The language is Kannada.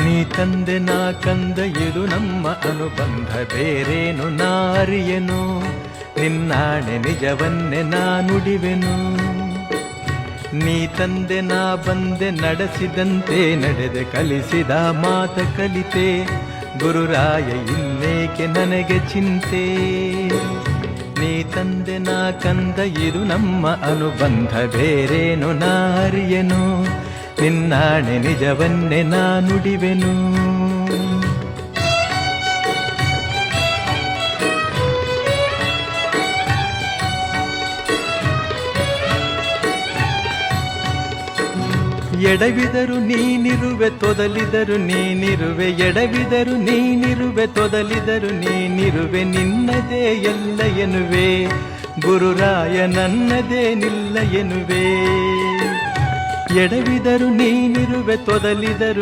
ನೀ ತಂದೆ ನಾ ಕಂದ ಇದು ನಮ್ಮ ಅನುಬಂಧ, ಬೇರೇನು ನಾರಿಯನು ನಿನ್ನಾಣೆ ನಿಜವನ್ನೇ ನಾ ನುಡಿವೆನು. ನೀ ತಂದೆ ನಾ ಬಂದೆ ನಡೆಸಿದಂತೆ ನಡೆದೆ, ಕಲಿಸಿದ ಮಾತ ಕಲಿತೆ ಗುರುರಾಯ ಇನ್ನೇಕೆ ನನಗೆ ಚಿಂತೆ. ನೀ ತಂದೆ ನಾ ಕಂದ ಇದು ನಮ್ಮ ಅನುಬಂಧ, ಬೇರೇನು ನಾರಿಯನು ನಿನ್ನಾಣೆ ನಿಜವನ್ನೇ ನಾ ನುಡಿವೆನು. ಎಡವಿದರು ನೀನಿರುವೆ ತೊದಲಿದರು ನೀನಿರುವೆ, ಎಡವಿದರು ನೀನಿರುವೆ ತೊದಲಿದರು ನೀನಿರುವೆ, ನಿನ್ನದೇ ಎಲ್ಲ ಎನ್ನುವೆ ಗುರುರಾಯ ನನ್ನದೇ ನಿಲ್ಲ ಎನ್ನುವೆ. ಎಡವಿದರು ನೀನಿರುವೆ ತೊದಲಿದರು